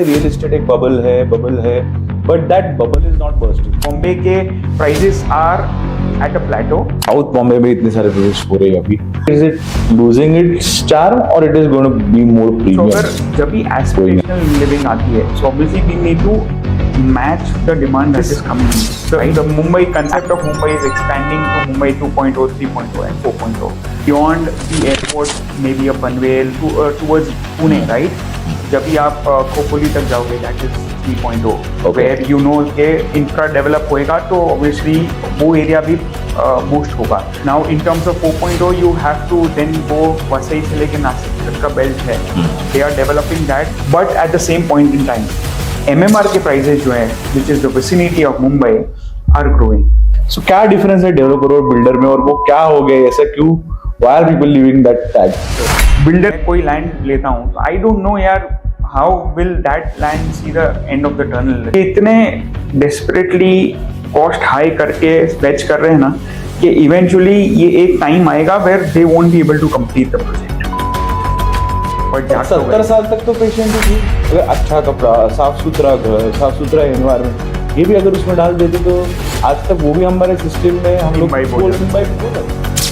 Real estate एक bubble है, but that bubble is not bursting. Bombay के prices are at a plateau. South Bombay में इतने सारे प्रोजेक्ट्स हो रहे हैं अभी. Is it losing its charm और it is going to be more तो प्रीमियम? अगर जब भी एस्पिरेशनल लिविंग आती है, so obviously we need to match the demand that is coming in. So the Mumbai concept of Mumbai is expanding to Mumbai 2.0, 3.0 and 4.0. Beyond the airport, maybe a Panvel towards Pune, right? जब भी आप खोपोली तक जाओगे, that is 3.0, where you know के infra develop होएगा तो obviously वो area भी बूस्ट होगा. Now in terms of 4.0, you have to then go Vasai से लेके नासिक तक का बेल्ट है. They are developing that, but at the same point in time, MMR के प्राइसेस जो हैं, which is the vicinity of Mumbai, are growing. So क्या difference है डेवलपर और बिल्डर में, और वो क्या हो गए, ऐसा क्यों? Why are people leaving that tag? Builder कोई लैंड लेता हूँ, आई डोंट नो यार how will that land see the end of the tunnel. इतने desperately cost high करके fetch कर रहे हैं ना कि eventually ये एक टाइम आएगा where they won't be able to complete the project. 70 साल तक तो पेशेंट थी. अगर अच्छा कपड़ा, साफ सुथरा घर, साफ सुथरा एनवायरमेंट, ये भी अगर उसमें डाल देते तो आज तक वो भी हमारे सिस्टम में हम लोग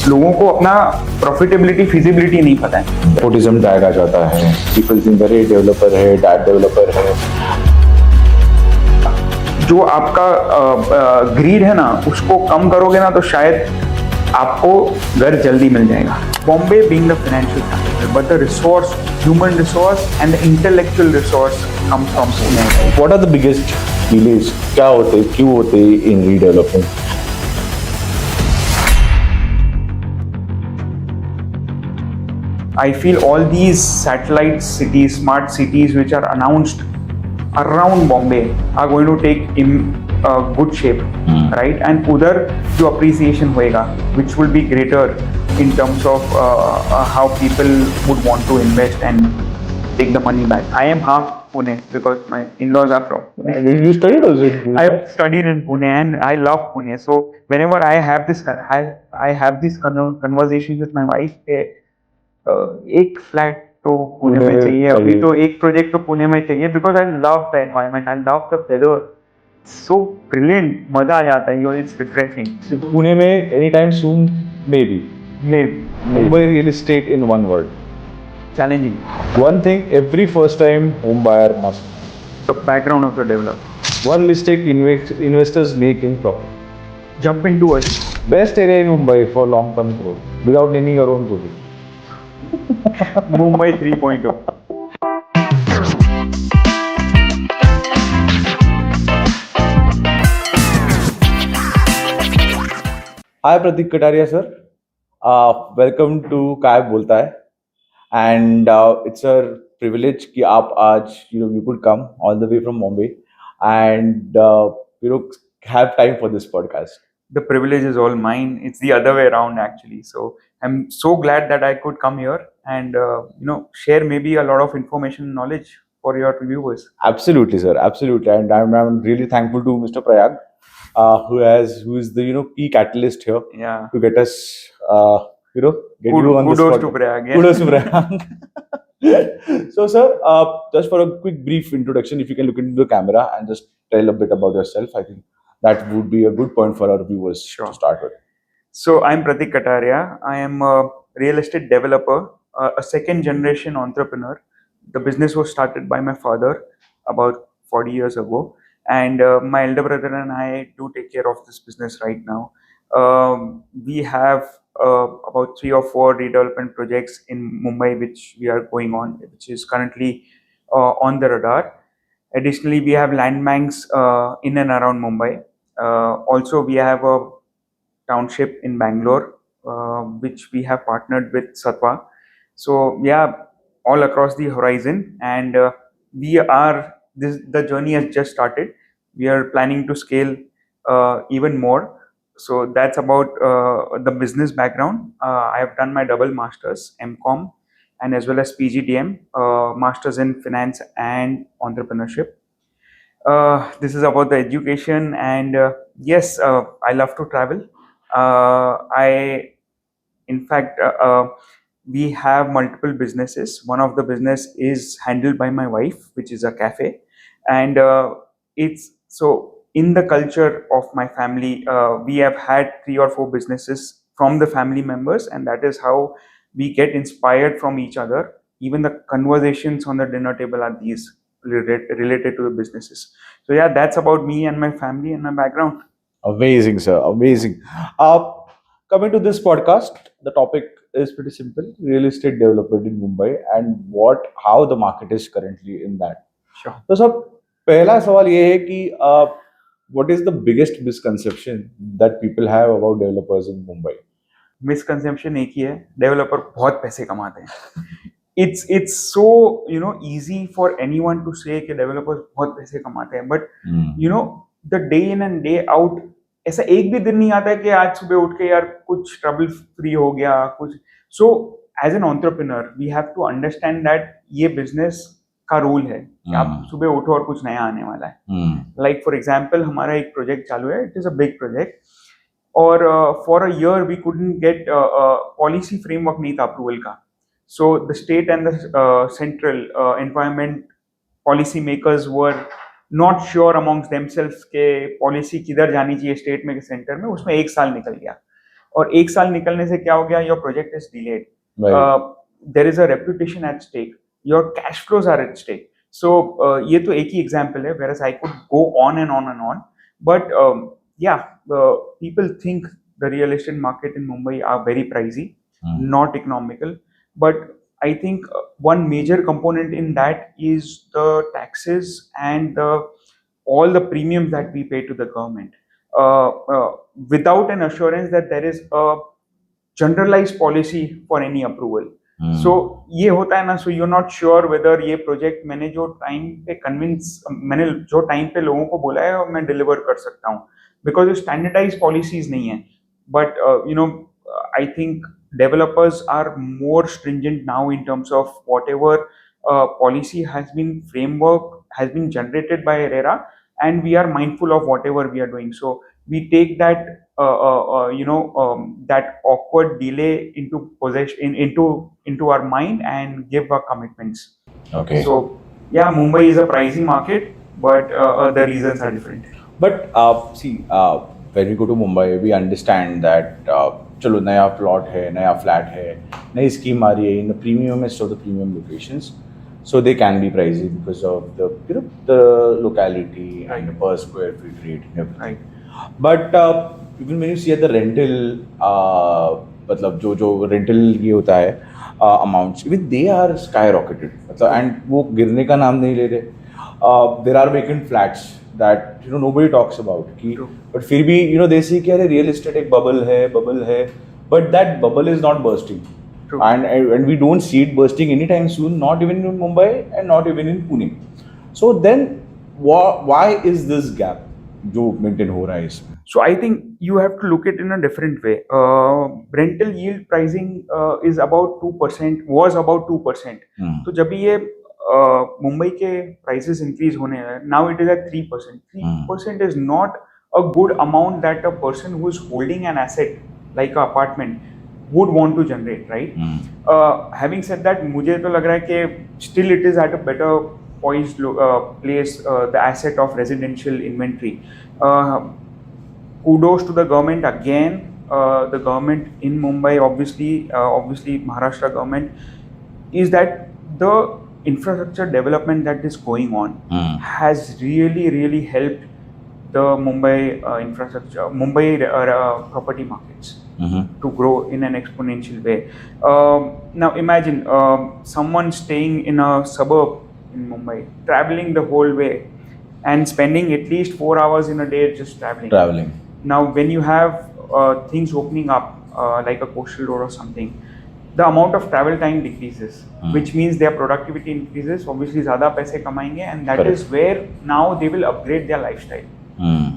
लोगों को अपना प्रॉफिटेबिलिटी फिजिबिलिटी नहीं पता है. नेपोटिज्म टैग आ जाता है. पीपल थिंक अरे डेवलपर है, डैड डेवलपर है. जो आपका ग्रीड है ना, उसको कम करोगे ना तो शायद आपको घर जल्दी मिल जाएगा. Bombay being the financial capital, but the resource, human resource and the intellectual resource come from Pune. What are the biggest delays? क्या होते, क्यों होते in redevelopment? I feel all these satellite cities, smart cities which are announced around Bombay are going to take in good shape, right? And उधर जो appreciation होएगा, which will be greater in terms of how people would want to invest and take the money back. I am half Pune because my in-laws are from Pune. You studied also? I have studied in Pune and I love Pune. So whenever I have this, I have this conversation with my wife. एक flat तो पुणे में चाहिए, अभी तो एक project तो पुणे में चाहिए, because I love the environment, I love the weather, so brilliant, मजा आ जाता है. It's refreshing. पुणे में any time soon maybe. Mumbai real estate in one word. Challenging. One thing every first time home buyer must. The background of the developer. One mistake investors make in property. Jump into it. Best area in Mumbai for long term growth without needing your own project. Mumbai 3.0. Hi Pratik Kataria sir. Welcome to काय बोलता है. And it's a privilege कि आप आज you could come all the way from Bombay and have time for this podcast. The privilege is all mine. It's the other way around actually. So I'm so glad that I could come here and share maybe a lot of information and knowledge for your viewers. Absolutely, sir. Absolutely, and I'm really thankful to Mr. Prayag, who is the key catalyst here. Yeah. To get us get you on this podcast. Kudos to Prayag. Yeah. Kudos to Prayag. So, sir, just for a quick brief introduction, if you can look into the camera and just tell a bit about yourself, I think that would be a good point for our viewers to start with. So I'm Pratik Kataria. I am a real estate developer, a second generation entrepreneur. The business was started by my father about 40 years ago, and my elder brother and I do take care of this business right now. We have about 3 or 4 redevelopment projects in Mumbai which we are going on, which is currently on the radar. Additionally, we have land banks in and around Mumbai. Also, we have a township in Bangalore, which we have partnered with Satwa. So yeah, all across the horizon, and the journey has just started. We are planning to scale even more. So that's about the business background. I have done my double masters, MCom, and as well as PGDM, masters in finance and entrepreneurship. This is about the education, and yes, I love to travel. In fact, we have multiple businesses. One of the business is handled by my wife, which is a cafe, and it's so in the culture of my family. We have had 3 or 4 businesses from the family members, and that is how we get inspired from each other. Even the conversations on the dinner table are these related to the businesses. So yeah, that's about me and my family and my background. Amazing, sir. Amazing. Uh, Coming to this podcast, the topic is pretty simple: real estate development in Mumbai and how the market is currently in that. Sure. तो sir पहला सवाल ये है कि what is the biggest misconception that people have about developers in Mumbai? Misconception एक ही है, developer बहुत पैसे कमाते हैं. It's so easy for anyone to say कि डेवलपर्स बहुत पैसे कमाते हैं, but the day in and day out ऐसा एक भी दिन नहीं आता है कि आज सुबह उठ के यार कुछ ट्रबल फ्री हो गया कुछ. So as an entrepreneur we have to understand that ये बिजनेस का रूल है कि आप सुबह उठो और कुछ नया आने वाला है. लाइक फॉर एग्जाम्पल हमारा एक प्रोजेक्ट चालू है, it is a big project, और for a year we couldn't get policy framework नहीं था अप्रूवल का. So the state and the central environment policy makers were not sure amongst themselves के policy किधर जानी चाहिए स्टेट में कि सेंटर में. उसमें 1 साल निकल गया, और 1 साल निकलने से क्या हो गया, your project is delayed. There is a reputation at stake, your cash flows are at stake. So ये तो एक ही एग्जाम्पल है, whereas I could go on and on and on. But yeah, people think the real estate market in Mumbai are very pricey, not economical. But I think one major component in that is the taxes and all the premiums that we pay to the government, without an assurance that there is a generalized policy for any approval. So ये होता है ना, so you're not sure whether ये project मैंने जो time पे मैंने जो time पे लोगों को बोला है और मैं deliver कर सकता हूँ, because standardized policies नहीं है. But I think developers are more stringent now in terms of whatever policy has been generated by RERA, and we are mindful of whatever we are doing. So we take that that awkward delay into possession into our mind and give our commitments. Okay. So yeah, Mumbai is a pricey market, but the reasons are different. But see, when we go to Mumbai, we understand that चलो नया plot है, नया flat है, नई scheme आ रही है in the premiumest of the premium locations, so they can be pricey because of the locality and the per square feet rate and everything. Right. But even when you see at the rental, मतलब जो rental ये होता है amounts, even they are skyrocketed. मतलब and वो गिरने का नाम नहीं ले रहे. There are vacant flats that nobody talks about कि, but फिर भी they say कि अरे real estate एक bubble है, but that bubble is not bursting. True. And we don't see it bursting anytime soon, not even in Mumbai and not even in Pune. So then why is this gap जो maintain हो रहा है इसमें? So I think you have to look it in a different way. Rental yield pricing is about 2%, was about 2%. तो जब ये मुंबई के prices increase होने हैं, now it is at 3%. 3% is not a good amount that a person who is holding an asset like an apartment would want to generate, right? Having said that, मुझे तो लग रहा है कि still it is at a better poised place, the asset of residential inventory. Kudos to the government again. The government in Mumbai, obviously Maharashtra government, is that the infrastructure development that is going on has really helped the Mumbai property markets to grow in an exponential way. Now imagine someone staying in a suburb in Mumbai, traveling the whole way and spending at least 4 hours in a day just traveling. Now when you have things opening up like a coastal road or something, the amount of travel time decreases, which means their productivity increases. Obviously ज़्यादा पैसे कमाएंगे, and that Correct. is where now they will upgrade their lifestyle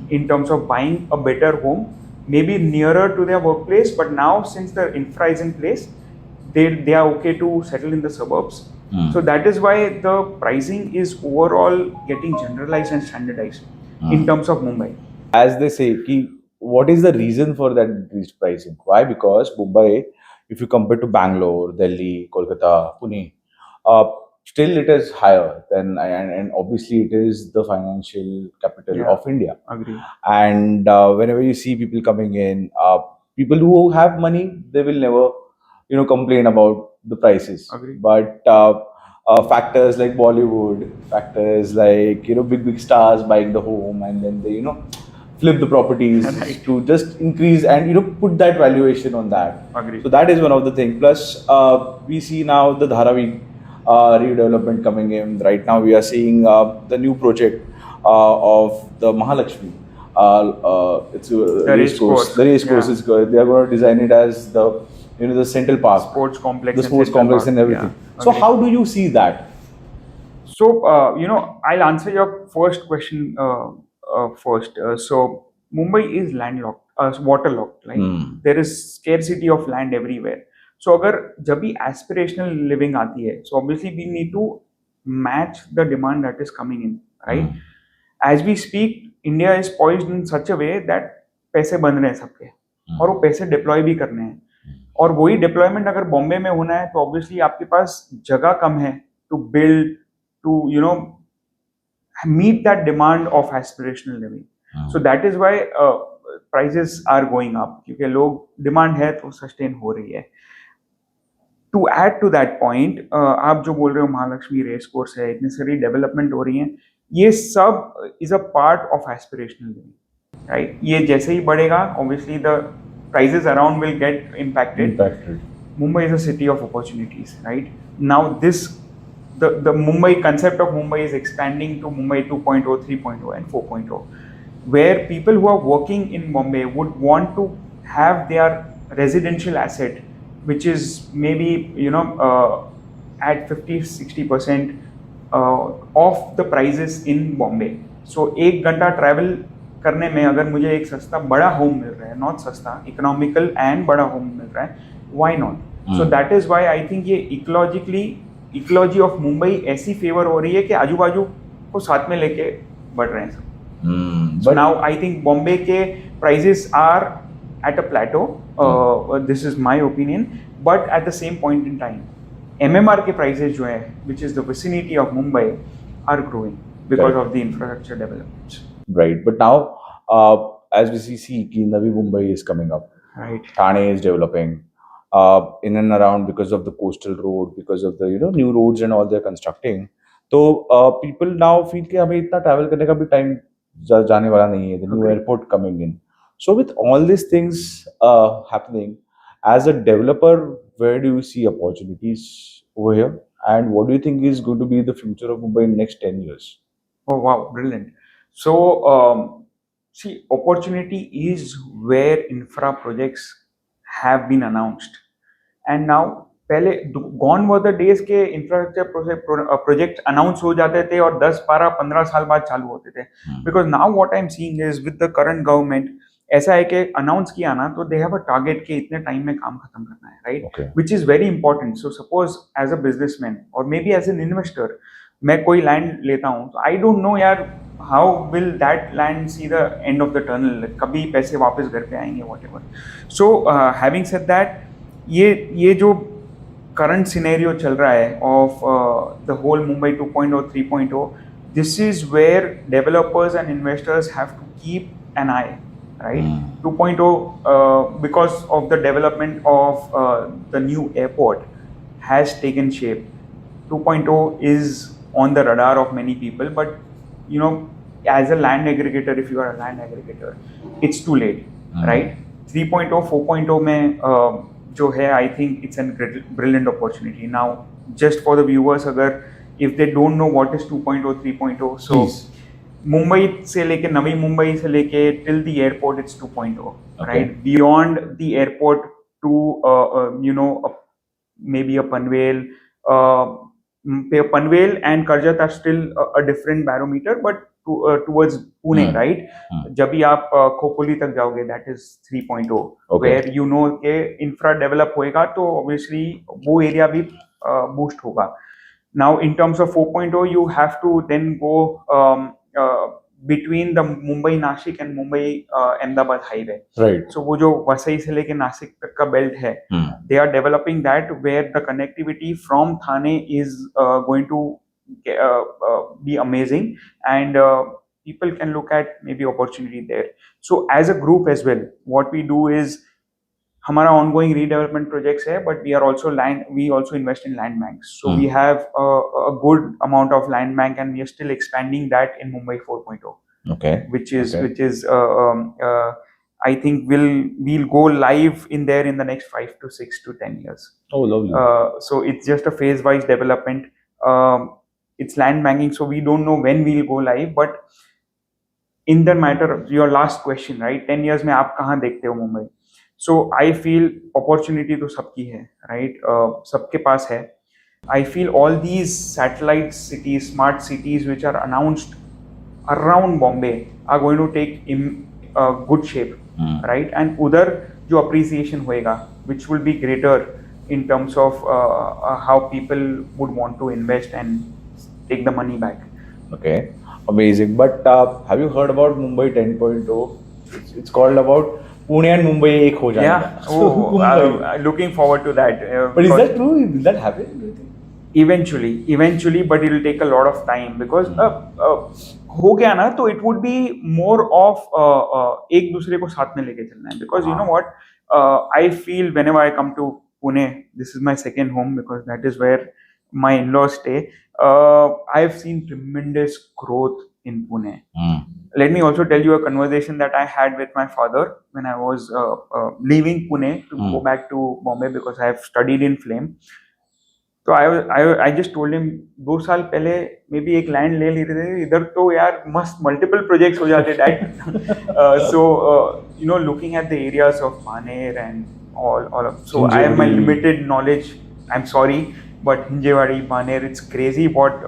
in terms of buying a better home, maybe nearer to their workplace. But now since the infra is in place, they are okay to settle in the suburbs. So that is why the pricing is overall getting generalized and standardized in terms of Mumbai. As they say, what is the reason for that increased pricing? Why? Because Mumbai if you compare to Bangalore, Delhi, Kolkata, Pune, uh, still it is higher than, and obviously it is the financial capital Yeah, of India. agree. And whenever you see people coming in, people who have money, they will never, complain about the prices. Agree. But factors like Bollywood, factors like, big stars buying the home, and then they, flip the properties Right. to just increase and, put that valuation on that. Agree. So that is one of the things. Plus, we see now the Dharavi redevelopment coming in. Right now, we are seeing the new project of the Mahalakshmi. It's a The race race course. course. The race course Yeah. is good. They are going to design it as the Central Park, Sports complex. the and sports Central complex Park. and everything. Yeah. So Agree. how do you see that? So, I'll answer your first question first. So, Mumbai is landlocked, waterlocked. Like Hmm. there is scarcity of land everywhere. So, अगर जब भी aspirational living आती है, so obviously we need to match the demand that is coming in, right? Hmm. As we speak, India is poised in such a way that पैसे बन रहे हैं सबके और वो पैसे डिप्लॉय भी करने हैं और वही डिप्लॉयमेंट अगर बॉम्बे में होना है तो ऑब्वियसली आपके पास जगह कम है to build to meet that demand of aspirational living. So that is why prices are going up क्योंकि लोग डिमांड है तो सस्टेन हो रही है. To add to that point, आप जो बोल रहे हो महालक्ष्मी रेस कोर्स है, इतनी सारी डेवलपमेंट हो रही हैं, ये सब is a part of aspirational living, right? ये जैसे ही बढ़ेगा obviously the prices around will get impacted. Mumbai is a city of opportunities, right? Now the Mumbai concept of Mumbai is expanding to Mumbai 2.0, 3.0 and 4.0, where people who are working in Bombay would want to have their residential asset, which is maybe at 50-60% of the prices in Bombay. So एक घंटा travel करने में अगर मुझे एक सस्ता बड़ा home मिल रहा है, नॉट सस्ता, इकोनॉमिकल एंड बड़ा होम मिल रहा है, why not? So that is why I think ये इकोलॉजी ऑफ मुंबई ऐसी फेवर हो रही है कि आजू बाजू को साथ में लेके बढ़ रहे हैं सब. So now I think Bombay के prices are at a plateau. This is my opinion, but at the same point in time, MMR के prices जो है, which is the vicinity of Mumbai, are growing because of the infrastructure developments. Right, but now as we see कि Navi Mumbai is coming up. Right. Thane is developing in and around because of the coastal road, because of the new roads and all they're constructing. So people now feel कि हमें इतना travel करने का भी time जाने वाला नहीं है. The new Okay. airport coming in. So with all these things happening, as a developer, where do you see opportunities over here? And what do you think is going to be the future of Mumbai in next 10 years? Oh wow, brilliant. So see, opportunity is where infra projects have been announced, and now पहले gone were the days के infrastructure project announce हो जाते थे और 10, 12, 15 साल बाद चालू होते थे. Because now what I'm seeing is with the current government, ऐसा है कि अनाउंस किया ना तो दे हैव अ टारगेट के इतने टाइम में काम खत्म करना है, right? Which is very important. So suppose as a businessman और maybe as an investor मैं कोई लैंड लेता हूँ तो आई डोंट नो यार how will that land see the end of the tunnel, कभी पैसे वापस घर पे आएंगे, whatever. So having said that, ये जो करंट सिनेरियो चल रहा है of the whole Mumbai 2.0, 3.0, this is where developers and investors have to keep an eye, right? 2.0, because of the development of the new airport, has taken shape. 2.0 is on the radar of many people, but as a land aggregator, if you are a land aggregator, it's too late, right? 3.0, 4.0 में जो है, I think it's a brilliant opportunity. Now, just for the viewers, अगर if they don't know what is 2.0, 3.0, so Please. Mumbai से लेके नवी मुंबई से लेके till the airport it's 2.0, right? Okay. Beyond the airport to maybe a Panvel and Karjat are still a different barometer, but towards Pune, right? जब भी आप खोपोली तक जाओगे, that is 3.0, Okay. where you know के infra develop होएगा तो obviously वो area भी boost होगा. Now, in terms of 4.0, you have to then go between the Mumbai Nashik and Mumbai Ahmedabad highway. Right. So वो जो वसई से लेके नासिक तक का बेल्ट है, they are developing that where the connectivity from Thane is going to be amazing, and people can look at maybe opportunity there. So as a group as well, what we do is हमारा ongoing redevelopment projects है, but we also invest in land banks. So we have a good amount of land bank, and we are still expanding that in Mumbai 4.0. Okay. Which is I think we'll go live in there in the next 5 to 6 to 10 years. Oh, lovely. So it's just a phase-wise development. It's land banking, so we don't know when we'll go live. But in the matter of your last question, right? 10 years में आप कहाँ देखते हो Mumbai? So I feel opportunity तो सबकी है, right? सबके पास है. I feel all these satellite cities, smart cities, which are announced around Bombay are going to take good shape, right? And उधर जो appreciation होएगा, which will be greater in terms of how people would want to invest and take the money back. Okay, amazing. But have you heard about Mumbai 10.0? It's called about Pune and Mumbai एक हो जाएगा. Yeah. Oh, looking forward to that. But is that true? Will that happen? Do you think? Eventually, but it will take a lot of time because हो गया ना तो it would be more of एक दूसरे को साथ में लेके चलना है, because you know what, I feel whenever I come to Pune, this is my second home because that is where my in-laws stay. I've seen tremendous growth in Pune. Let me also tell you a conversation that I had with my father when I was leaving Pune to go back to Bombay because I have studied in Flame. तो I just told him 2 साल पहले may be एक land ले लेते थे इधर तो यार मस्त मल्टीपल प्रोजेक्ट्स हो जाते dad. So you know, looking at the areas of Maner and all of, so I have my limited knowledge, I'm sorry, but Hinjewadi, Maner, it's crazy what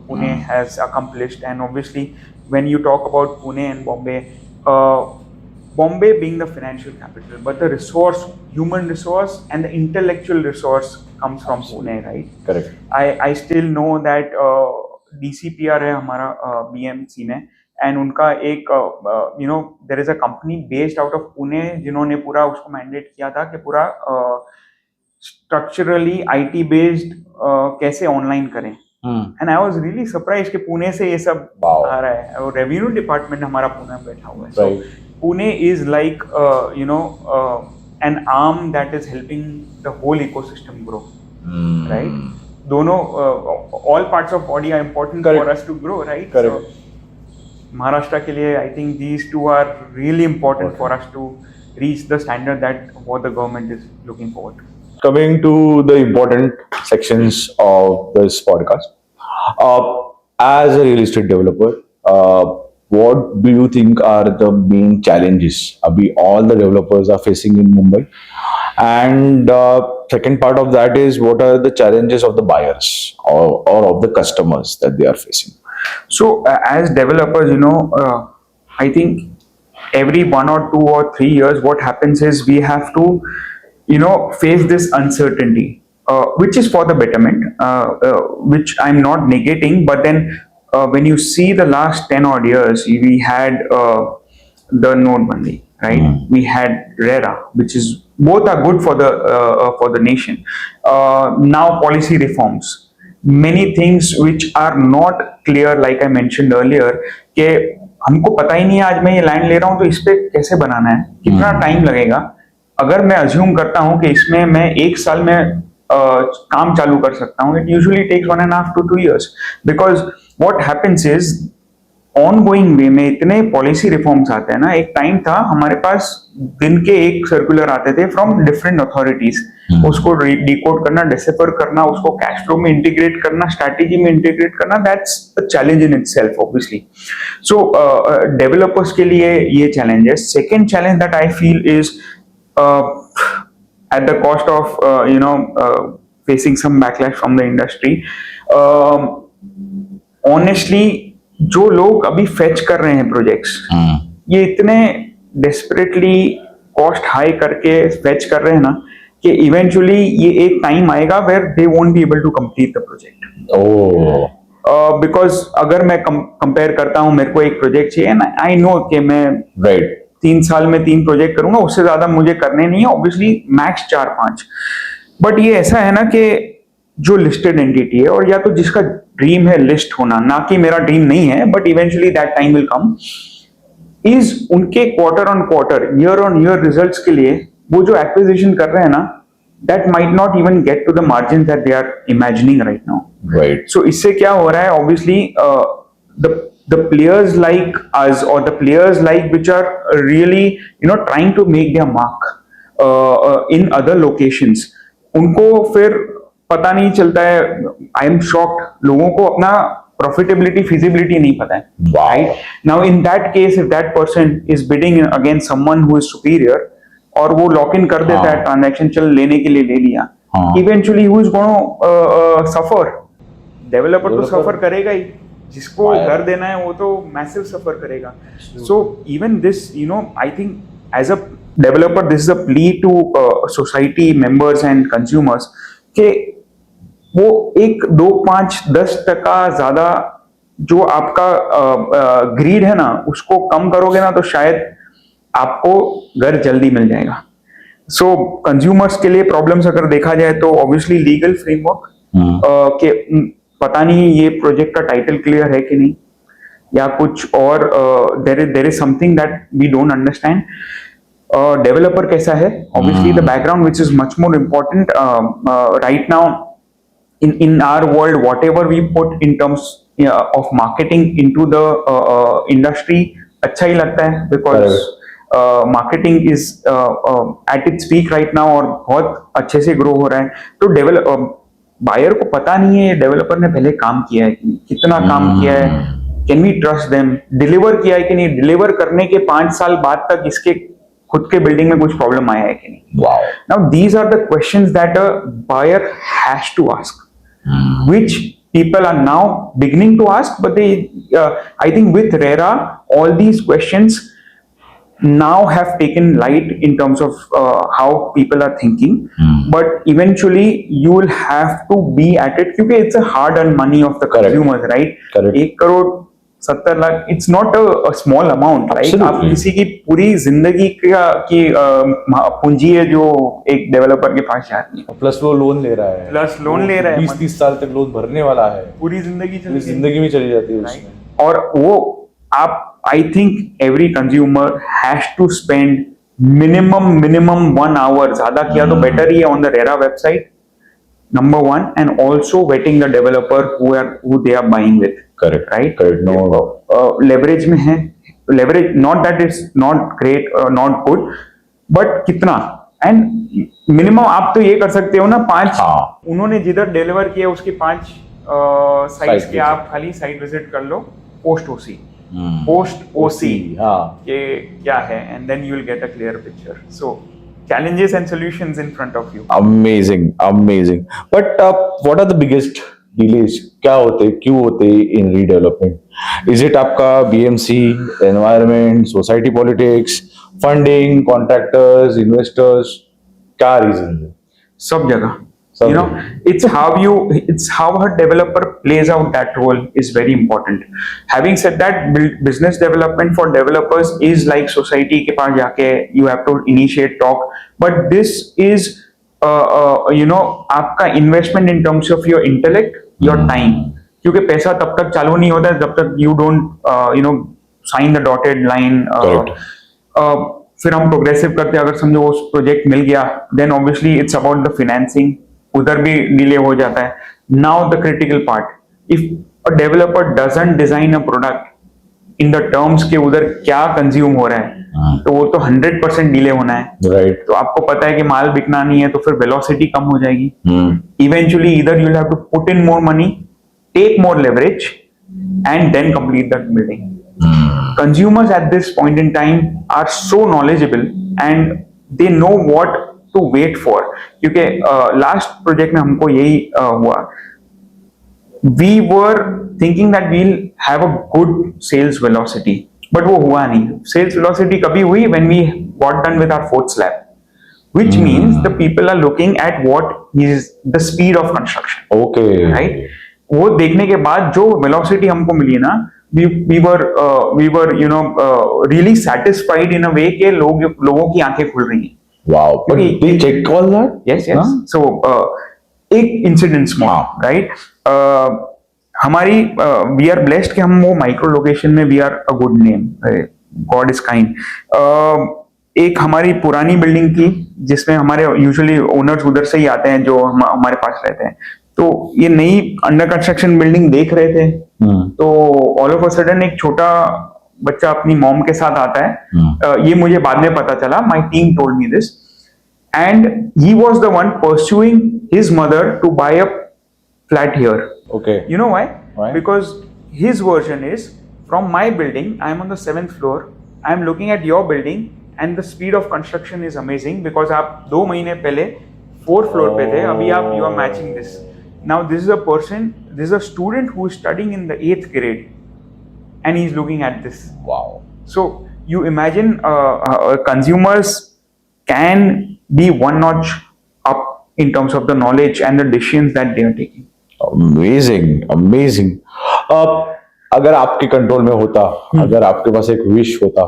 Pune has accomplished. And obviously when you talk about Pune and Bombay, Bombay being the financial capital, but the resource, human resource and the intellectual resource comes from Pune, right? Correct. I still know that DCPR है हमारा BMC में, and उनका एक you know, there is a company based out of Pune जिन्होंने पूरा उसको mandate किया था कि पूरा structurally IT based कैसे online करें. And I was really surprised कि पुणे से ये सब आ रहा है, और रेवेन्यू डिपार्टमेंट हमारा पुणे में बैठा हुआ है. So Pune is like you know, an arm that is helping the whole ecosystem grow, right? दोनों all parts of body are important for us to grow, right? Correct. So Maharashtra के लिए I think these two are really important for us to reach the standard that what the government is looking forward to. Coming to the important sections of this podcast, as a real estate developer, what do you think are the main challenges all the developers are facing in Mumbai? And second part of that is, what are the challenges of the buyers or of the customers that they are facing? So as developers, you know, I think every 1 or 2 or 3 years, what happens is we have to, you know, face this uncertainty, which is for the betterment, which I'm not negating, but then when you see the last 10 odd years, we had the Notebandi, right? We had RERA, which is, both are good for the nation. Now policy reforms, many things which are not clear, like I mentioned earlier, कि हमको पता ही नहीं है आज मैं ये land ले रहा हूँ तो इस पे कैसे बनाना है, कितना टाइम लगेगा. अगर मैं अज्यूम करता हूँ कि इसमें मैं 1 साल में काम चालू कर सकता हूँ, it usually takes 1.5 to 2 years, because what happens is ongoing वे में इतने पॉलिसी रिफॉर्म्स आते हैं ना. एक टाइम था हमारे पास दिन के 1 सर्कुलर आते थे फ्रॉम डिफरेंट अथॉरिटीज, उसको डिकोड करना, डिसेफर करना, उसको कैश फ्लो में इंटीग्रेट करना, स्ट्रैटेजी में इंटीग्रेट करना, that's a challenge in itself obviously. So developers के लिए ये चैलेंज है. Second challenge that I feel is at the cost of you know, facing some backlash from the industry, honestly जो लोग अभी फेच कर रहे हैं प्रोजेक्ट्स, ये इतने डेस्परेटली कॉस्ट हाई करके फेच कर रहे हैं ना कि इवेंचुअली ये एक टाइम आएगा where they won't be able to complete the project. Because अगर मैं कंपेयर करता हूँ, मेरे को एक प्रोजेक्ट चाहिए ना, आई नो कि मैं राइट 3 साल में 3 प्रोजेक्ट करूंगा, उससे ज्यादा मुझे करने नहीं है, ऑब्वियसली मैक्स 4-5। बट ये ऐसा है ना कि जो लिस्टेड एंटिटी है, और या तो जिसका ड्रीम है लिस्ट होना, ना कि मेरा ड्रीम नहीं है, but eventually that time will come, is उनके quarter on quarter, year on year results के लिए वो जो एक्विजिशन कर रहे हैं ना, that might not even get to the margin that they are imagining right now. Right so इससे क्या हो रहा है, obviously the players like us, or the players like which are really trying to make their mark in other locations, उनको फिर पता नहीं चलता है। आई एम शॉक्ड, लोगों को अपना प्रॉफिटेबिलिटी फिजिबिलिटी नहीं पता है। Right now in that case, if that person is bidding against someone who is superior, और वो लॉक इन कर देता है ट्रांजैक्शन, चल लेने के लिए ले लिया, eventually who is gonna suffer? Developer तो सफर करेगा ही, जिसको घर देना है वो तो मैसिव सफर करेगा। So even this, I think as a developer, this is a plea to society members and consumers कि वो 1, 2, 5, 10% ज्यादा जो आपका ग्रीड है ना, उसको कम करोगे ना, तो शायद आपको घर जल्दी मिल जाएगा। सो कंज्यूमर्स के लिए प्रॉब्लम्स अगर देखा जाए तो ऑब्वियसली लीगल फ्रेमवर्क, के पता नहीं ये प्रोजेक्ट का टाइटल क्लियर है कि नहीं, या कुछ और there is something that we don't understand. Developer कैसा है, obviously the background which is much more important right now in our world. Whatever we put in terms of marketing into the industry, अच्छा ही लगता है, because marketing is at its peak right now, और बहुत अच्छे से grow हो रहा है। तो बायर को पता नहीं है डेवलपर ने पहले काम किया है कि नहीं, कितना काम किया है, can we trust them, deliver किया है कि नहीं, डिलीवर करने के 5 साल बाद तक इसके खुद के बिल्डिंग में कुछ प्रॉब्लम आया है कि नहीं। Now these are the questions that a buyer has to ask, which people are now beginning to ask, but they I think with RERA all these questions now have taken light in terms of how people are thinking, but eventually you will have to be at it, because it's a hard earned money of the consumers, right? 1 crore 70 lakh, it's not a small amount, right? आप किसी की पूरी जिंदगी की पूंजी है जो एक डेवलपर के पास जाती है, प्लस वो लोन ले रहा है, 20-30 साल तक लोन भरने वाला है, पूरी जिंदगी में चली जाती है उसमें। और वो आप, I think every consumer has to spend minimum 1 hour, ज्यादा किया तो बेटर ही है, on the RERA website, number 1, and also vetting the developer who they are buying with. Correct. No. Leverage में है, leverage not that it's not great or not good, but कितना, and minimum आप तो ये कर सकते हो ना 5, उन्होंने जिधर डिलीवर किया उसके 5 साइट्स के आप खाली साइट विजिट कर लो, पोस्ट ओसी के क्या है, and then you will get a clear picture. So challenges and solutions in front of you. Amazing. But what are the biggest delays? क्या होते, क्यों होते in redevelopment? Is it आपका BMC, environment, society politics, funding, contractors, investors? क्या reason है? सब जगह. It's how a developer plays out that role is very important. Having said that, business development for developers is like society के पास जाके you have to initiate talk, but this is आपका investment in terms of your intellect, your time, क्योंकि पैसा तब तक चालू नहीं होता है जब तक you don't sign the dotted line. फिर हम प्रोग्रेसिव करते हैं, अगर समझो उस प्रोजेक्ट मिल गया, then obviously it's about the financing, उधर भी डिले हो जाता है। Now the critical part, if a developer doesn't design a product in the terms के उधर क्या कंज्यूम हो रहा है, तो वो तो 100% डिले होना है, राइट? तो आपको पता है कि माल बिकना नहीं है, तो फिर वेलोसिटी कम हो जाएगी। Eventually either you will have to put in more money, take more leverage, and then complete that building. Consumers at this point in time are so knowledgeable and they know what to wait for, क्योंकि last project में हमको यही हुआ, we were thinking that we'll have a good sales velocity, but वो हुआ नहीं। Sales velocity कभी हुई when we got done with our 4th slab, which means the people are looking at what is the speed of construction. Okay. Right? वो देखने के बाद जो वेलोसिटी हमको मिली ना, we were you know really satisfied in a way कि लोगों की आंखें खुल रही हैं. Wow. But Okay. they check all that? Yes, yes. Huh? So एक इंसिडेंट स्मॉल, राइट. हमारी वी आर ब्लेस्ड कि हम वो माइक्रो लोकेशन में we are a good name, God is kind. एक हमारी पुरानी बिल्डिंग थी जिसमें हमारे यूजुअली ओनर्स उधर से ही आते हैं जो हमारे पास रहते हैं. तो ये नई अंडर कंस्ट्रक्शन बिल्डिंग देख रहे थे. तो ऑल ऑफ अ सडन एक छोटा बच्चा अपनी मॉम के साथ आता है. ये मुझे बाद में पता चला, my team told me this. And he was the one pursuing his mother to buy a flat here. Okay. You know why? Why? Because his version is, from my building, I am on the 7th floor. I am looking at your building, and the speed of construction is amazing because आप 2 महीने पहले 4th floor पे थे. अभी आप you are matching this. Now this is a person, this is a student who is studying in the 8th grade, and he is looking at this. Wow. So you imagine consumers can be one notch up in terms of the knowledge and the decisions that they are taking. Amazing, amazing. अगर आपके control में होता, अगर आपके पास एक wish होता,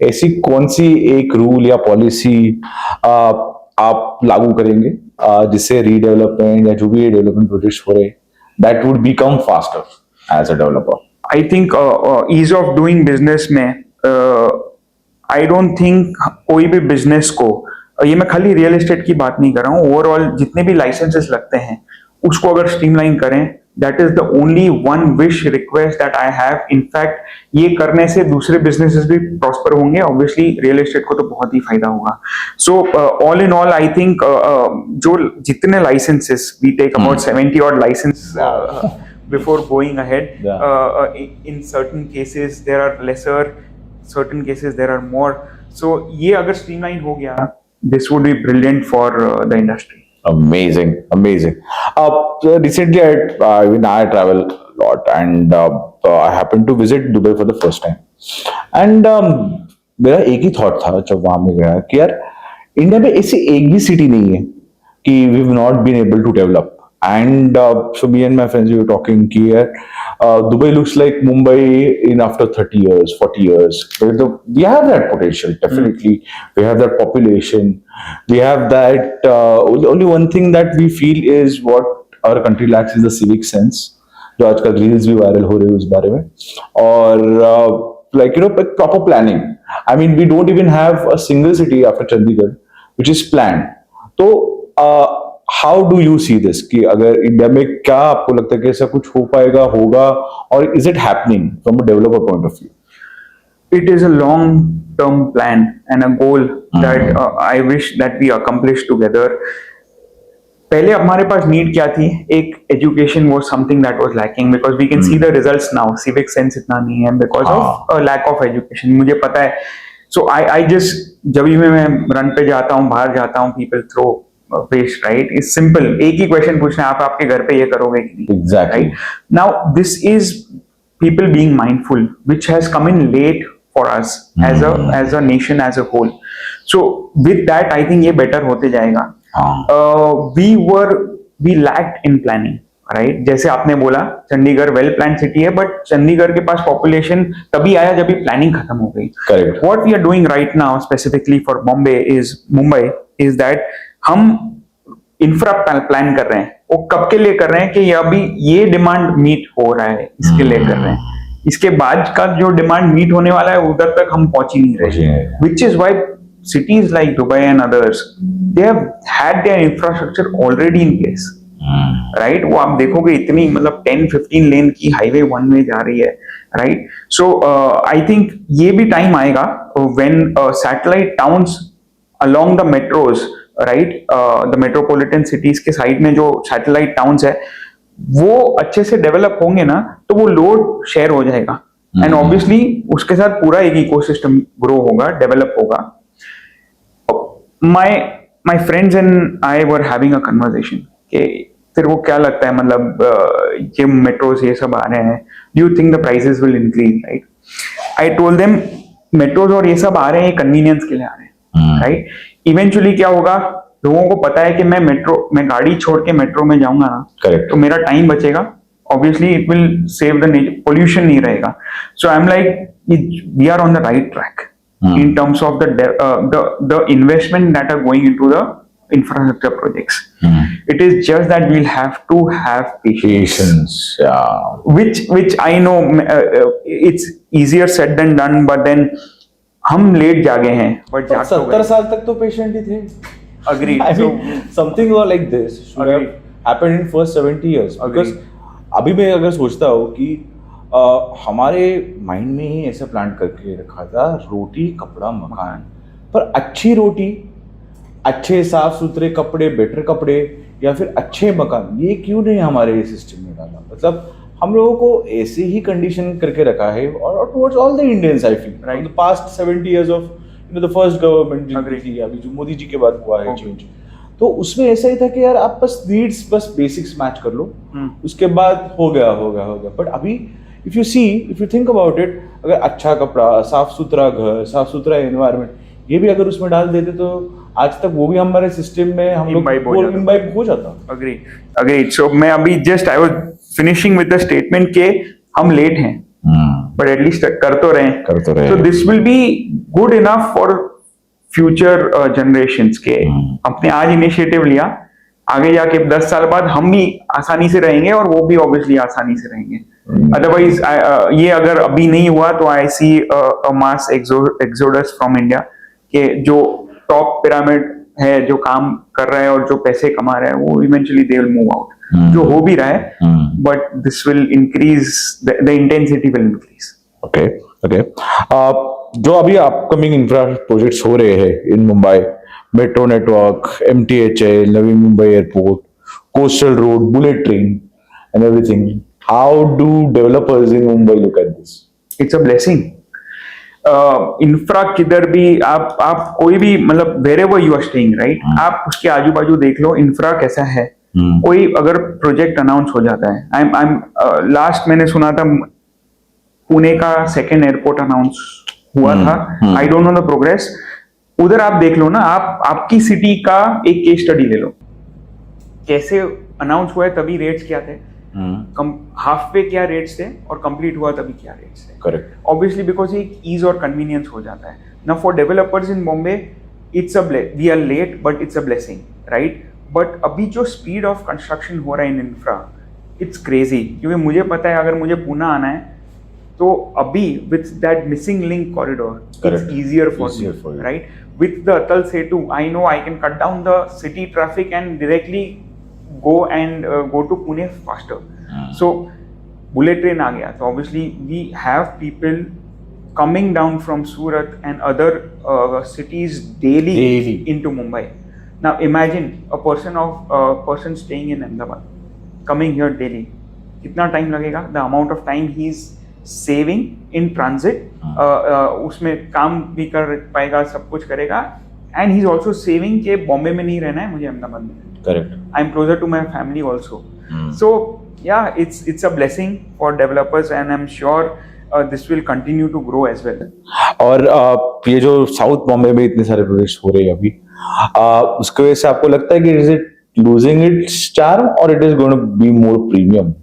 ऐसी कौन सी एक रूल या पॉलिसी आप लागू करेंगे जिससे रीडेवलपमेंट या जो भी डेवलपमेंट प्रोजेक्ट्स हो रहे, that would become faster as a developer? I think ease of doing business में आई डोंट थिंक कोई भी बिजनेस को, ये मैं खाली रियल एस्टेट की बात नहीं कर रहा हूँ, ओवरऑल जितने भी लाइसेंसेस लगते हैं उसको अगर स्ट्रीमलाइन करें, that is the only one wish request that I have. In fact ये करने से दूसरे बिजनेसेस भी प्रॉस्पर होंगे, ऑब्वियसली रियल एस्टेट को तो बहुत ही फायदा होगा. So all in all I think जो जितने licences we take about 70 odd license before going ahead. In certain cases there are lesser, certain cases there are more. So ये अगर स्ट्रीमलाइन हो गया, this would be brilliant for the industry. Amazing, amazing. Recently, I travel a lot, and I happened to visit Dubai for the first time. And मेरा एक ही thought था जब वहां में गया कि यार इंडिया में ऐसी एक भी सिटी नहीं है कि we have not been able to develop. And so me and my friends we were talking here. Dubai looks like Mumbai in after 30 years, 40 years. We have that potential, definitely. We have that population. We have that. Only one thing that we feel is what our country lacks is the civic sense. जो आजकल reels भी viral हो रहे हैं उस बारे में, और like proper planning. I mean, we don't even have a single city after Chandigarh which is planned. तो how do you see this कि अगर इंडिया में क्या आपको लगता है कि ऐसा कुछ हो पाएगा, होगा, और is it happening from a developer point of view? It is a long term plan and a goal that I wish that we accomplish together. पहले हमारे पास नीड क्या थी? एक education was something that was lacking because we can see the results now. Civic sense इतना नहीं है because of a lack of education. मुझे पता है. So I just जब भी मैं रन पे जाता हूँ, बाहर जाता हूँ, people throw waste, right? It's simple. एक ही क्वेश्चन पूछना है, आप आपके घर पे ये करोगे कि नहीं? Exactly. Right? Now this is people being mindful, which has come in late for us as a nation as a whole. So with that, I think ये better होते जाएगा. We lacked in planning, right? जैसे आपने बोला Chandigarh well plan city है, but Chandigarh के पास population तभी आया जब प्लानिंग खत्म हो गई. Correct. What we are doing right now specifically for Mumbai is that हम इंफ्रा प्लान कर रहे हैं. वो कब के लिए कर रहे हैं कि अभी ये डिमांड मीट हो रहा है, इसके लिए कर रहे हैं. इसके बाद का जो डिमांड मीट होने वाला है उधर तक हम पहुंच ही नहीं रहे. Which is why cities like Dubai and others, they have had their infrastructure already in place, right? वो आप देखोगे इतनी मतलब 10-15 लेन की हाईवे वन वे जा रही है, right? So I think ये भी टाइम आएगा when satellite towns along the metros, right? The metropolitan cities के साइड में जो satellite towns है वो अच्छे से डेवलप होंगे ना, तो वो लोड शेयर हो जाएगा, एंड ऑब्वियसली उसके साथ पूरा एक इकोसिस्टम ग्रो होगा, डेवलप होगा. My friends and I were having a conversation कि फिर वो क्या लगता है, मतलब ये मेट्रोस ये सब आ रहे हैं, do you think the prices will increase, right? I told them metros और ये सब आ रहे हैं, ये कन्वीनियंस के लिए आ रहे हैं, right? इवेंचुअली क्या होगा, लोगों को पता है कि मैं गाड़ी छोड़ के मेट्रो में जाऊंगा ना, Correct. तो मेरा टाइम बचेगा, obviously it will save the nature, pollution नहीं रहेगा. So I'm like we are on the right track in terms of the investment that are going into the infrastructure projects. It is just that we'll have to have patience. Yeah. Which I know it's easier said than done, but then हम late जागे हैं, but जाग तो 70 साल तक तो patient ही थे. Agreed. I mean, something like this should have happened in first 70 years. Because अभी मैं अगर सोचता हूँ कि हमारे माइंड में ही ऐसा प्लान करके रखा था, रोटी कपड़ा मकान, पर अच्छी रोटी, अच्छे साफ सुथरे कपड़े, बेटर कपड़े या फिर अच्छे मकान, ये क्यों नहीं हमारे सिस्टम में डाला? मतलब हम लोगों को ऐसे ही कंडीशन करके रखा है और towards all the Indians I feel right the past 70 years of the first government जी अभी जो मोदी जी के बाद हुआ है चेंज, तो उसमें ऐसा ही था कि यार आप बस नीड्स बस बेसिक्स मैच कर लो, उसके बाद हो गया. बट अभी if you think about it, अगर अच्छा कपड़ा, साफ सुथरा घर, साफ सुथरा एनवायरनमेंट, ये भी अगर उसमें डाल देते तो आज तक वो भी हमारे सिस्टम में हम लोग इम्बाइब हो जाता. अग्री. सो मैं अभी just I was finishing with the statement के हम लेट हैं, बट एटलीस्ट कर तो रहे. So this will be good enough for future generations के. अपने आज इनिशिएटिव लिया, आगे जाके 10 साल बाद हम भी आसानी से रहेंगे और वो भी ऑब्वियसली आसानी से रहेंगे. अदरवाइज ये अगर अभी नहीं हुआ तो आई सी अ मास एक्सोडस फ्रॉम इंडिया के जो टॉप पिरामिड है, जो काम कर रहा है और जो पैसे कमा रहा है, वो eventually they will move out. जो हो भी रहा है, but this will increase the intensity will increase. Okay. जो अभी अपकमिंग इंफ्रा प्रोजेक्ट्स हो रहे हैं in Mumbai, metro network, MTHL, Navi Mumbai airport, coastal road, bullet train and everything, how do developers in Mumbai look at this? It's a blessing. Infra किधर भी आप कोई भी मतलब wherever you are staying, right? आप उसके आजू बाजू देख लो इंफ्रा कैसा है. कोई अगर प्रोजेक्ट अनाउंस हो जाता है, I'm लास्ट मैंने सुना था पुणे का सेकेंड एयरपोर्ट अनाउंस हुआ था. आई डोंट नो द प्रोग्रेस. उधर आप देख लो ना, आपकी सिटी का एक केस स्टडी ले लो, कैसे अनाउंस हुआ है तभी रेट्स क्या थे, हाफ पे क्या रेट्स थे और कंप्लीट हुआ तभी क्या रेट्स थे. करेक्ट. ऑब्वियसली बिकॉज एक ईज और कन्वीनियंस हो जाता है ना for developers in Bombay. It's we are late but it's a blessing, right? But अभी जो स्पीड ऑफ कंस्ट्रक्शन हो रहा है इन इंफ्रा, इट्स क्रेजी. क्योंकि मुझे पता है अगर मुझे पुणे आना है तो अभी with that missing link corridor it's easier for me, right? With the Atal Setu, I know I can cut down the city traffic and directly go to Pune faster. So bullet train आ गया, so obviously we have people coming down from Surat and other cities daily into Mumbai. Now imagine a person staying in Ahmedabad coming here daily. कितना time लगेगा? The amount of time he's saving in transit, उसमें काम भी कर पाएगा, सब कुछ करेगा, and he's also saving कि बॉम्बे में नहीं रहना है मुझे, अहमदाबाद में. Correct. I'm closer to my family also. So yeah, it's a blessing for developers and I'm sure this will continue to grow as well. और ये जो साउथ बॉम्बे में इतने सारे प्रोजेक्ट्स हो रहे हैं अभी, उसके वजह से आपको लगता है कि is it losing its charm or it is going to be more premium?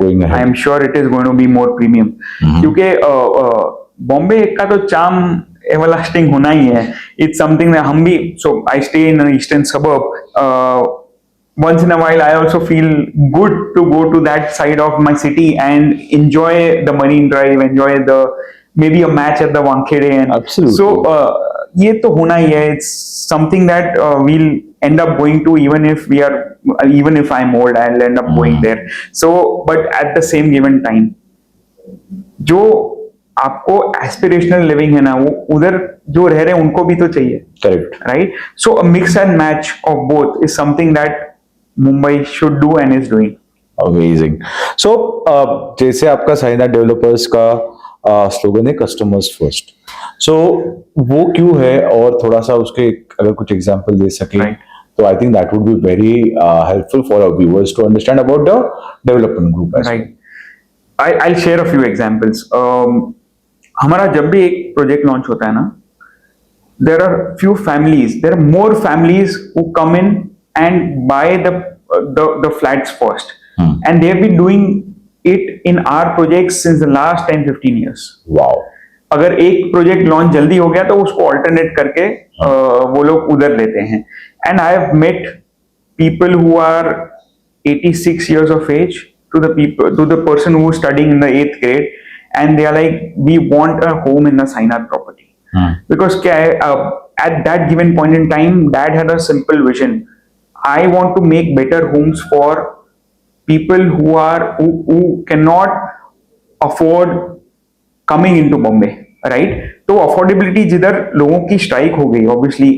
I am sure it is going to be more premium. क्योंकि बॉम्बे का तो चार्म एवरलास्टिंग होना ही है. It's something that हम भी, so I stay in an eastern suburb. Once in a while, I also feel good to go to that side of my city and enjoy the Marine Drive, enjoy maybe a match at the Wankhede. And absolutely. So ये तो होना ही है. It's something that we'll end up going to even if I'm old, I'll end up going there. So, but at the same given time, जो आपको aspirational living है ना, वो उधर जो रह रहे हैं उनको भी तो चाहिए. Correct. Right? So a mix and match of both is something that Mumbai should do and is doing. Amazing. So, जैसे आपका साइना डेवलपर्स का स्लोगन है कस्टमर्स फर्स्ट, सो वो क्यों है और थोड़ा सा उसके अगर कुछ एग्जांपल दे सके, तो I think that would be very helpful for our viewers to understand about the development group. Right. I'll share a few examples. हमारा जब भी एक प्रोजेक्ट लॉन्च होता है ना, there are more families who come in and buy the flats first. and they have been doing it in our projects since the last 10-15 years. Wow. अगर एक project launch जल्दी हो गया तो उसको ऑल्टरनेट करके वो लोग उधर लेते हैं. And I have met people who are 86 years of age to the person who is studying in the 8th grade, and they are like, we want a home in the Sainath property. Because क्या है, at that given point in time, dad had a simple vision. I want to make better homes for people who cannot afford coming into Bombay, right? तो affordability जिधर लोगों की strike हो गई, obviously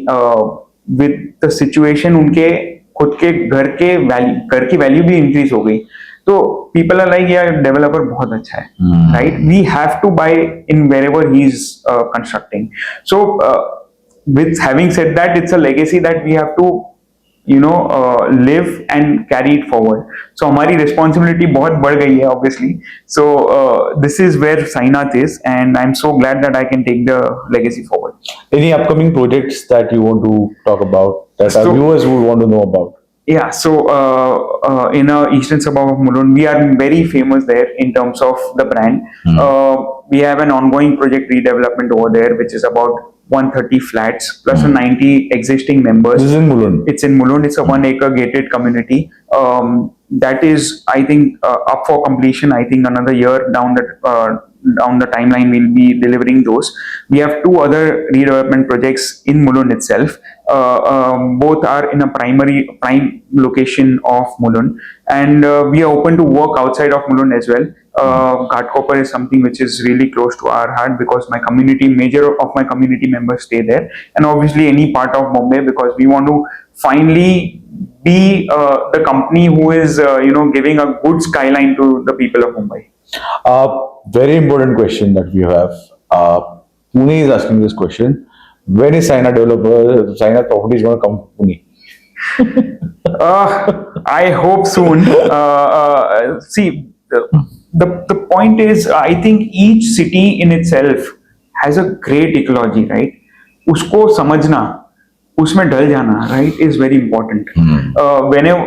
with the situation, उनके खुद के घर की वैल्यू भी इंक्रीज हो गई, तो people are like, यार डेवलपर बहुत अच्छा है, right? We have to buy in wherever he is constructing. So with having said that, it's a legacy that we have to live and carry it forward. So हमारी responsibility बहुत बढ़ गई है, obviously. So this is where Sainath is, and I'm so glad that I can take the legacy forward. Any upcoming projects that you want to talk about that our viewers would want to know about? Yeah, so in eastern suburb of Mulund, we are very famous there in terms of the brand. We have an ongoing project redevelopment over there, which is about 130 flats plus 90 existing members. This is in Mulund. It's in Mulund. It's a 1 acre gated community. That is, I think, up for completion. I think another year down the timeline we'll be delivering those. We have 2 other redevelopment projects in Mulund itself. Both are in a prime location of Mulund, and we are open to work outside of Mulund as well. Ghatkopar is something which is really close to our heart because major of my community members stay there, and obviously any part of Bombay, because we want to finally be the company who is giving a good skyline to the people of Mumbai. Very important question that we have. Pune is asking this question. When is Sainath Property is going to come to Pune? I hope soon. See, the point is, I think each city in itself has a great ecology, right? उसको समझना, उसमें ढल जाना, right, is very important. Whenever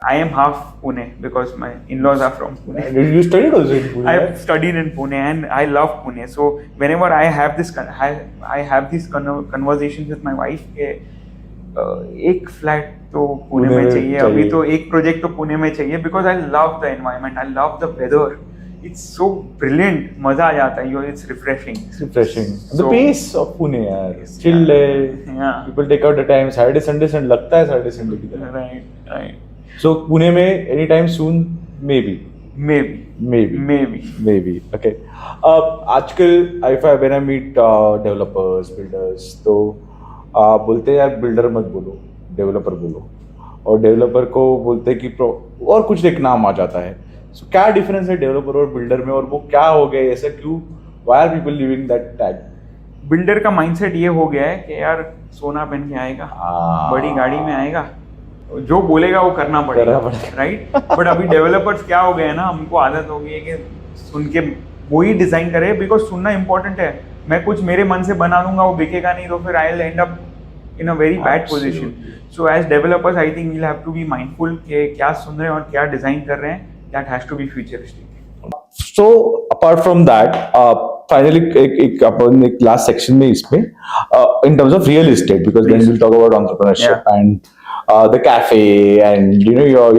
I am half Pune because my in-laws are from Pune. You studied also in Pune? I have studied in Pune and I love Pune. So whenever I have these conversations with my wife, एक flat तो पुणे में चाहिए, अभी तो एक project तो पुणे में चाहिए, because I love the environment, I love the weather. It's so brilliant, मजा आ जाता है, it's refreshing. It's refreshing. The pace of Pune, यार, chill है. Yeah. People take out the time. Saturday, Sunday लगता है Saturday, Sunday की तरह. Right. So Pune में anytime soon, maybe. Okay. आजकल when I meet developers, builders, तो बोलते हैं यार बिल्डर मत बोलो, डेवलपर बोलो, और डेवलपर को बोलते हैं कि और कुछ एक नाम आ जाता है. So क्या डिफरेंस है डेवलपर और बिल्डर में, और वो क्या हो गया, ऐसा क्यों, why are people living that tag? Builder का माइंडसेट ये हो गया है कि यार सोना पहन के आएगा, बड़ी गाड़ी में आएगा, जो बोलेगा वो करना पड़ेगा, राइट? बट अभी डेवलपर्स क्या हो गए हैं ना, हमको आदत हो गई है कि सुन के वही डिजाइन करे, बिकॉज सुनना इंपॉर्टेंट है. मैं कुछ मेरे मन से बना लूंगा, वो बिकेगा नहीं, तो फिर I will end up in a very bad position. So as developers I think we will have to be mindful कि क्या सुन रहे हैं और क्या डिजाइन कर रहे हैं. That has to be futuristic. So apart from that, finally एक लास्ट सेक्शन में इसमें in terms of real estate, because then we'll talk about entrepreneurship and the cafe and your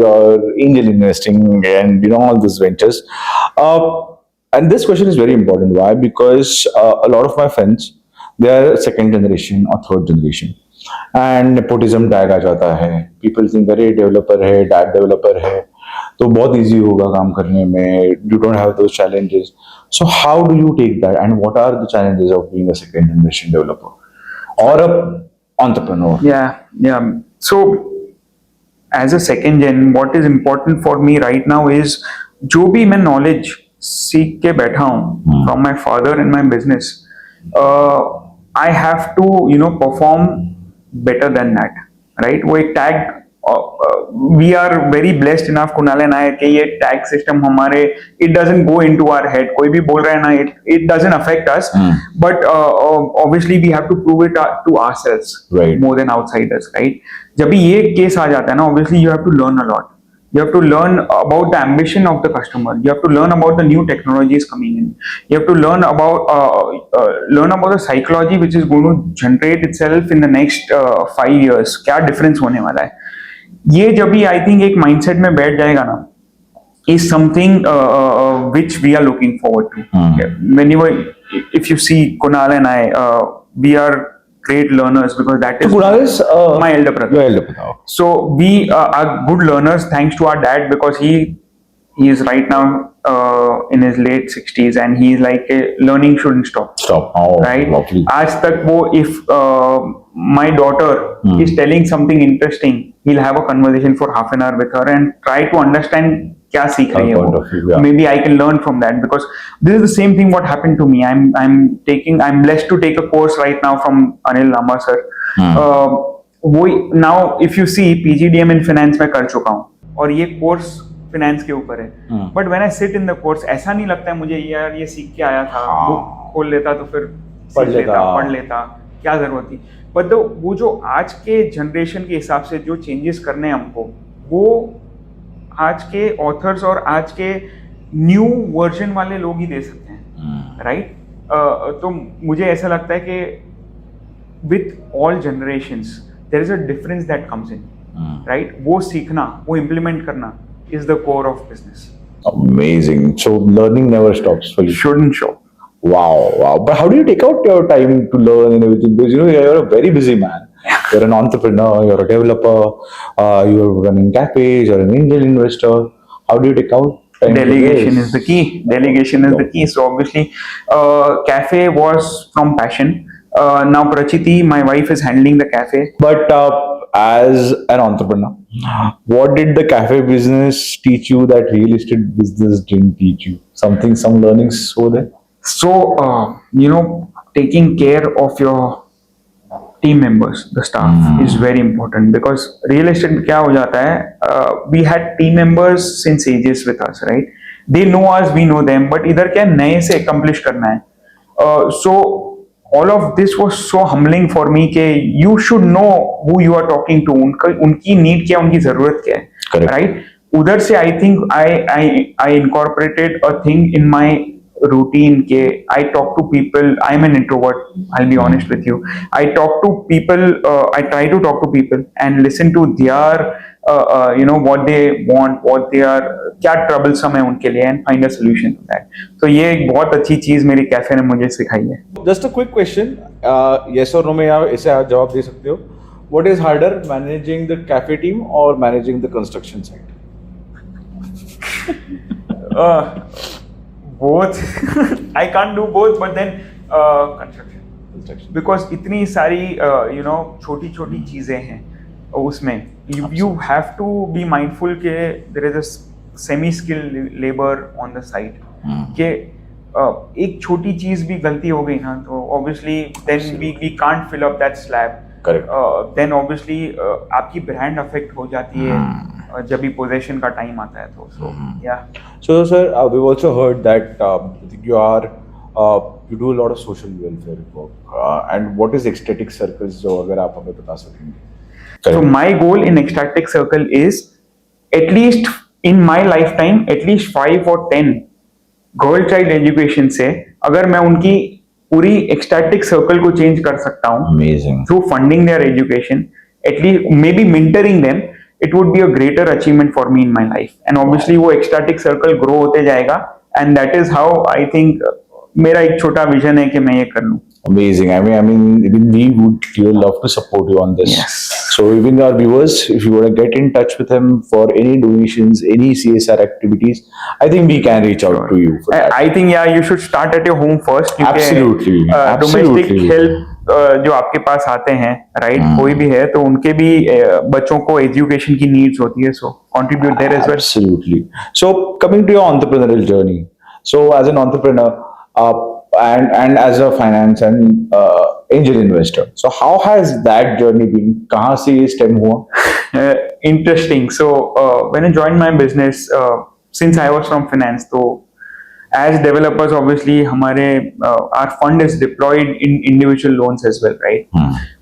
angel investing and all these ventures. And this question is very important. Why? Because a lot of my friends, they are second generation or third generation, and nepotism tag आ जाता है. People think अरे developer है, dad developer है, तो बहुत easy होगा काम करने में. You don't have those challenges. So how do you take that, and what are the challenges of being a second generation developer or a entrepreneur? Yeah. So as a second gen, what is important for me right now is जो भी मैं knowledge सीख के बैठा हूँ from my father and my business, I have to perform better than that, right? वो एक tag, we are very blessed enough, Kunal and I, कि ये tag system हमारे, it doesn't go into our head. कोई भी बोल रहा है ना, it doesn't affect us, but obviously we have to prove it to ourselves, right, more than outsiders, right? जब भी ये केस आ जाता है ना, obviously you have to learn a lot. You have to learn about the ambition of the customer. You have to learn about the new technologies coming in. You have to learn about the psychology which is going to generate itself in the next 5 years. क्या difference होने वाला है? ये जब भी I think एक mindset में बैठ जाएगा ना, is something which we are looking forward to. Whenever, if you see Kunal and I, we are great learners because that So is Kunal is my elder brother. your elder brother. So we are good learners thanks to our dad because he is right now in his late 60s and he is like learning shouldn't stop. Stop. Oh, Right? lovely. आज तक वो if my daughter is telling something interesting, he'll have a conversation for half an hour with her and try to understand क्या सीख रही है Her point वो. of view, yeah. Maybe I can learn from that because this is the same thing what happened to me. I'm blessed to take a course right now from Anil Lamba sir. वो now if you see PGDM in finance मैं कर चुका हूँ और ये course finance के ऊपर है. But when I sit in the course ऐसा नहीं लगता है मुझे यार ये सीख के आया था, बुक खोल लेता तो फिर पढ़ पढ़ लेता, क्या जरूरत थी. But वो जो आज के जनरेशन के हिसाब से जो चेंजेस करने हैं हमको, वो आज के ऑथर्स और आज के न्यू वर्जन वाले लोग ही दे सकते हैं, राइट? तो मुझे ऐसा लगता है कि with all generations there is a difference that comes in, right? वो सीखना, वो इम्प्लीमेंट करना is the core of business. Amazing. So learning never stops for you. Shouldn't show. Wow, wow. But how do you take out your time to learn and everything? Because you know you're a very busy man. You're an entrepreneur. You're a developer. You're running cafes. You're an angel investor. How do you take out time? Delegation is the key. Delegation is the key. So obviously, cafe was from passion. Now Prachiti, my wife, is handling the cafe. But as an entrepreneur, what did the cafe business teach you that real estate business didn't teach you? Some learnings over there? So, taking care of your team members, the staff, is very important because real estate में क्या हो जाता है, we had team members since ages with us, right? They know us, we know them, but इधर क्या नए से accomplish करना है. So all of this was so humbling for me कि you should know who you are talking to, उनकी need क्या, उनकी ज़रूरत क्या है, Correct. right? उधर से I think I incorporated a thing in my routine के I talk to people. I'm an introvert, I'll be honest with you. I talk to people, I try to talk to people and listen to their what they want, what they are, क्या troublesome है उनके लिए, and find a solution to that. तो ये एक बहुत अच्छी चीज मेरी कैफे ने मुझे सिखाई है. Just a quick question. Yes or no में आप इसे आप जवाब दे सकते हो. What is harder, managing the cafe team or managing the construction site? Both. I can't do both, but then construction. Because इतनी सारी छोटी छोटी चीजें हैं उसमें. You have to be mindful के there is a semi skilled labor on the site. के एक छोटी चीज भी गलती हो गई ना तो obviously then we can't fill up that slab. Correct. Then obviously आपकी brand affect हो जाती है जब भी possession का time आता है तो. So yeah. So sir, we've also heard that you do a lot of social welfare work. And what is ecstatic circles? जो अगर आप हमें बता सकेंगे. So my goal in ecstatic circle is at least in my lifetime at least 5 or 10 girl child education से अगर मैं उनकी पूरी ecstatic circle को change कर सकता हूँ Amazing. through funding their education, at least maybe mentoring them, it would be a greater achievement for me in my life. And obviously वो ecstatic circle grow होते जाएगा and that is how I think मेरा एक छोटा vision है कि मैं ये कर लूँ. Amazing. I mean, even we would really love to support you on this. Yes. So even our viewers, if you want to get in touch with him for any donations, any CSR activities, I think we can reach out to you for that. I think yeah, you should start at your home first. Absolutely. Domestic Absolutely. help जो आपके पास आते हैं, right, कोई भी है तो उनके भी बच्चों को एजुकेशन की नीड्स होती है, so contribute there as well. Absolutely. So coming to your entrepreneurial journey. So as an entrepreneur, and as a finance and angel investor. So how has that journey been? कहाँ से ये stem हुआ? Interesting. So when I joined my business, since I was from finance, so as developers, obviously, हमारे our fund is deployed in individual loans as well, right?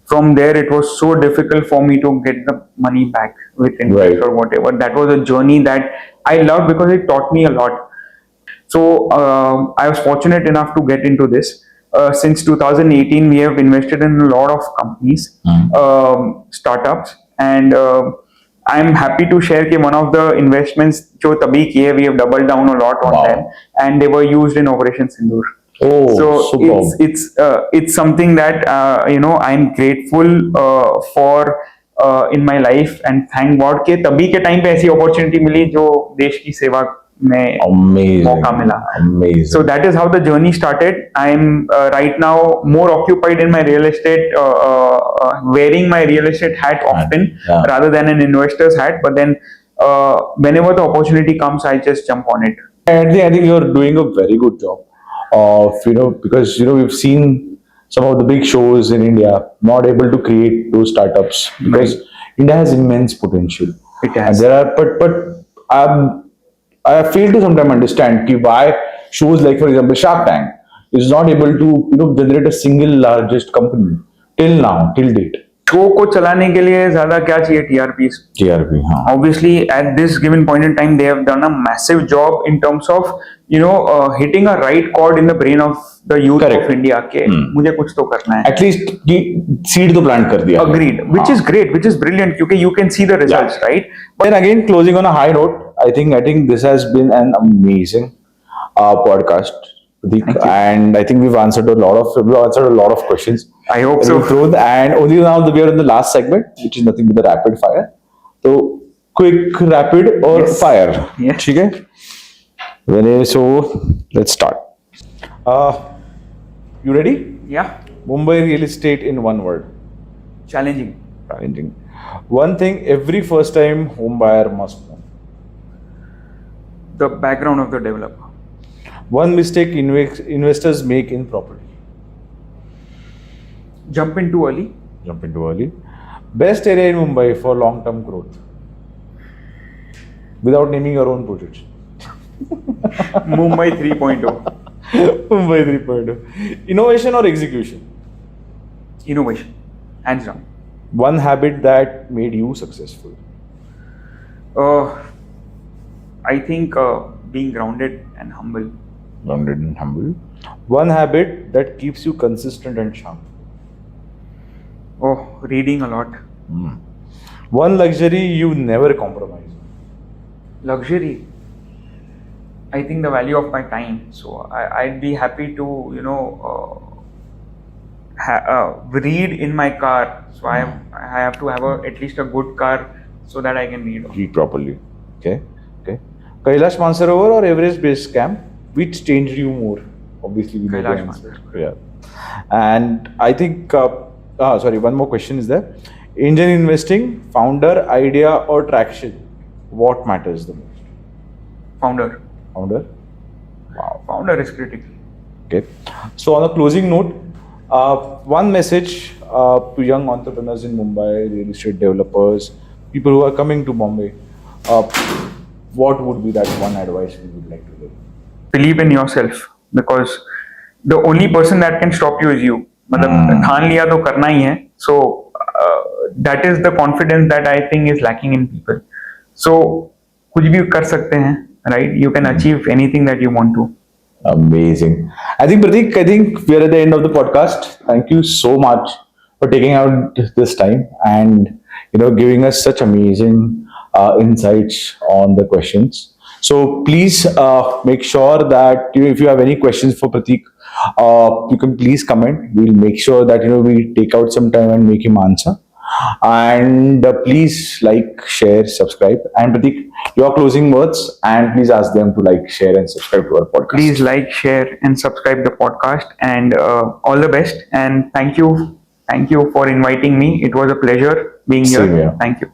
from there it was so difficult for me to get the money back with interest Right. or whatever. That was a journey that I loved because it taught me a lot. So I was fortunate enough to get into this. Since 2018, we have invested in a lot of companies, startups, and I'm happy to share that one of the investments जो तभी किए, we have doubled down a lot on Wow. them, and they were used in Operation Sindoor. Oh, So superb. it's something that I'm grateful for in my life, and thank God कि तभी के time पे ऐसी opportunity मिली जो देश की सेवा में Amazing. मौका मिला. Amazing. So that is how the journey started. I'm right now more occupied in my real estate, wearing my real estate hat often Yeah. rather than an investor's hat. But then whenever the opportunity comes, I just jump on it. I think you're doing a very good job of, because, we've seen some of the big shows in India not able to create those startups because India has immense potential. It And has. there are, but I fail to sometimes understand why shows like, for example, Shark Tank is not able to, generate a single largest company till now, till date. Show को चलाने के लिए ज्यादा क्या चाहिए? TRP. TRP, हाँ. Obviously, at this given point in time, they have done a massive job in terms of hitting a right chord in the brain of the youth Correct. of India. के मुझे कुछ तो करना है. At least की seed तो plant कर दिया. Agreed, which is great, which is brilliant, because you can see the results, right? But then again, closing on a high note, I think this has been an amazing podcast, Pradeep. Thank you. And I think we've answered a lot of questions. I hope that so. we've thrown. And only now we are in the last segment, which is nothing but the rapid fire. So quick, rapid, or Yes. fire. Yes. ठीक है? So let's start. You ready? Yeah, Mumbai real estate in one word. challenging. Challenging. One thing every first time home buyer must know. The background of the developer. One mistake investors make in property. Jump in too early. Jump into early. Best area in Mumbai for long-term growth. Without naming your own projects. Mumbai 3.0. Mumbai 3.0. Innovation or execution? Innovation, hands down. One habit that made you successful. I think being grounded and humble. Grounded and humble. One habit that keeps you consistent and sharp. Oh, reading a lot. One luxury you never compromise. Luxury. I think the value of my time. So I'd be happy to read in my car. So I have to have at least a good car so that I can read. Read properly. Okay. Kailash Mansarovar or Everest Base Camp? Which changed you more? Obviously, we know the Kailash answer. Mansarovar. Yeah. And I think, sorry, one more question is there. Angel investing, founder, idea, or traction? What matters the most? Founder. Founder? Wow. Founder is critical. Okay. So, on a closing note, one message to young entrepreneurs in Mumbai, real estate developers, people who are coming to Bombay, what would be that one advice we would like to give? Believe in yourself, because the only person that can stop you is you. मतलब ठान लिया तो करना ही है. So that is the confidence that I think is lacking in people. So कुछ भी कर सकते हैं, right? You can achieve anything that you want to. Amazing. I think, Pratik, we are at the end of the podcast. Thank you so much for taking out this time and giving us such amazing insights on the questions. So please make sure that if you have any questions for Pratik, you can please comment. We'll make sure that we take out some time and make him answer. And please like, share, subscribe. And Pratik, your closing words, and please ask them to like, share, and subscribe to our podcast. Please like, share, and subscribe the podcast. And all the best. And thank you for inviting me. It was a pleasure being Same here. here. Thank you.